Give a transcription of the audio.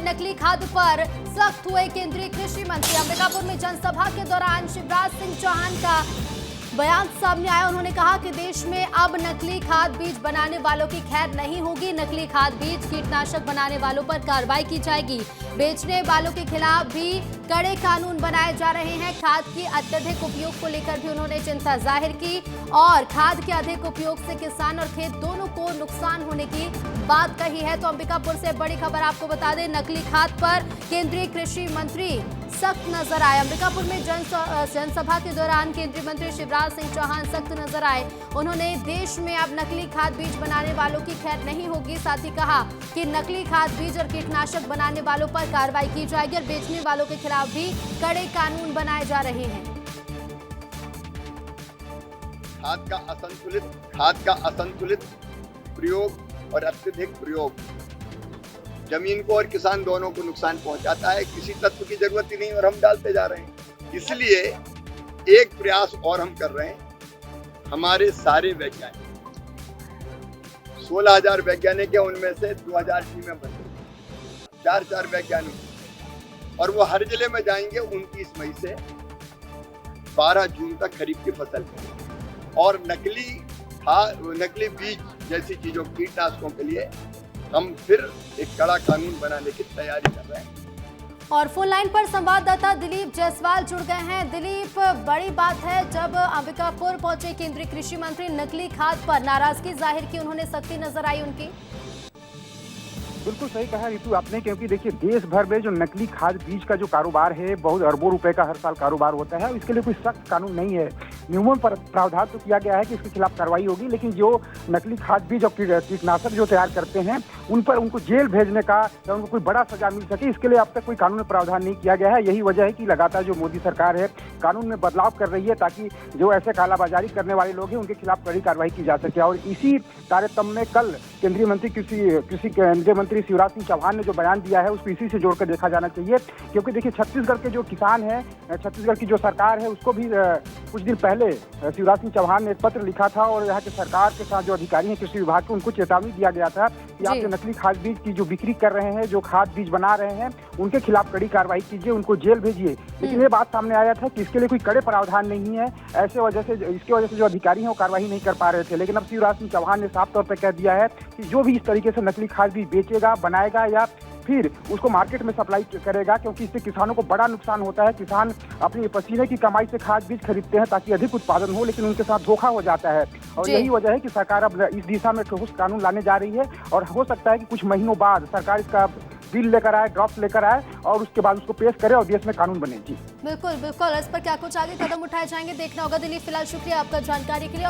नकली खाद पर सख्त हुए केंद्रीय कृषि मंत्री। अंबिकापुर में जनसभा के दौरान शिवराज सिंह चौहान का बयान सामने आया। उन्होंने कहा कि देश में अब नकली खाद बीज बनाने वालों की खैर नहीं होगी। नकली खाद बीज कीटनाशक बनाने वालों पर कार्रवाई की जाएगी। बेचने वालों के खिलाफ भी कड़े कानून बनाए जा रहे हैं। खाद के अत्यधिक उपयोग को लेकर भी उन्होंने चिंता जाहिर की और खाद के अधिक उपयोग से किसान और खेत दोनों को नुकसान होने की बात कही है। तो अंबिकापुर से बड़ी खबर आपको बता दें, नकली खाद पर केंद्रीय कृषि मंत्री सख्त नजर आए। अंबिकापुर में जनसभा के दौरान केंद्रीय मंत्री शिवराज सिंह चौहान सख्त नजर आए। उन्होंने देश में अब नकली खाद बीज बनाने वालों की खैर नहीं होगी। साथ ही कहा कि नकली खाद बीज और कीटनाशक बनाने वालों पर कार्रवाई की जाएगी और बेचने वालों के खिलाफ भी कड़े कानून बनाए जा रहे हैं। खाद का असंतुलित प्रयोग और अत्यधिक प्रयोग जमीन को और किसान दोनों को नुकसान पहुंचाता है। किसी तत्व की जरूरत ही नहीं और हम डालते जा रहे हैं। इसलिए एक प्रयास और हम कर रहे हैं। हमारे सारे वैज्ञानिक 16,000 वैज्ञानिक है, उनमें से 2,000 टीमें बन गई, 4 वैज्ञानिक, और वो हर जिले में जाएंगे 29 मई से 12 जून तक खरीफ की फसल में। और नकली बीज जैसी चीजों, कीटनाशकों के लिए हम फिर एक कड़ा कानून बनाने की तैयारी कर रहे हैं। और फोन लाइन पर संवाददाता दिलीप जायसवाल जुड़ गए हैं। दिलीप, बड़ी बात है, जब अंबिकापुर पहुंचे केंद्रीय कृषि मंत्री, नकली खाद पर नाराजगी जाहिर की, उन्होंने सख्ती नजर आई उनकी। बिल्कुल सही कहा ऋतु आपने, क्योंकि देखिए देश भर में जो नकली खाद बीज का जो कारोबार है बहुत अरबों रुपए का हर साल कारोबार होता है। इसके लिए कोई सख्त कानून नहीं है। नियमों पर प्रावधान तो किया गया है कि इसके खिलाफ कार्रवाई होगी, लेकिन जो नकली खाद बीज और कीटनाशक जो तैयार करते हैं उन पर उनको जेल भेजने का या उनको कोई बड़ा सजा मिल सके, इसके लिए अब तक कोई कानून में प्रावधान नहीं किया गया है। यही वजह है कि लगातार जो मोदी सरकार है कानून में बदलाव कर रही है ताकि जो ऐसे कालाबाजारी करने वाले लोग हैं उनके खिलाफ कड़ी कार्रवाई की जा सके। और इसी तारतम्य में कल केंद्रीय मंत्री केंद्रीय मंत्री शिवराज सिंह चौहान ने जो बयान दिया है उसको इसी से जोड़कर देखा जाना चाहिए, क्योंकि देखिए छत्तीसगढ़ के जो किसान हैं, छत्तीसगढ़ की जो सरकार है उसको भी कुछ दिन पहले शिवराज सिंह चौहान ने एक पत्र लिखा था और यहाँ के सरकार के साथ जो अधिकारी हैं कृषि विभाग के, उनको चेतावनी दिया गया था कि आप जो नकली खाद बीज की जो बिक्री कर रहे हैं, जो खाद बीज बना रहे हैं, उनके खिलाफ कड़ी कार्रवाई कीजिए, उनको जेल भेजिए। लेकिन ये बात सामने आया था कि इसके लिए कोई कड़े प्रावधान नहीं है। इसकी वजह से जो अधिकारी हैं वो कार्रवाई नहीं कर पा रहे थे। लेकिन अब शिवराज सिंह चौहान ने साफ तौर पर कह दिया है कि जो भी इस तरीके से नकली खाद बीज बेचेगा, बनाएगा या फिर उसको मार्केट में सप्लाई करेगा, क्योंकि इससे किसानों को बड़ा नुकसान होता है। किसान अपनी पसीने की कमाई से खाद बीज खरीदते हैं ताकि अधिक उत्पादन हो, लेकिन उनके साथ धोखा हो जाता है। और यही वजह है कि सरकार अब इस दिशा में ठोस कानून लाने जा रही है और हो सकता है कि कुछ महीनों बाद सरकार इसका बिल लेकर आए, ड्राफ्ट लेकर आए और उसके बाद उसको पेश करे और देश में कानून बने। जी बिल्कुल बिल्कुल, इस पर क्या कुछ आगे कदम उठाए जाएंगे देखना होगा। दिलीप, फिलहाल शुक्रिया आपका जानकारी के लिए।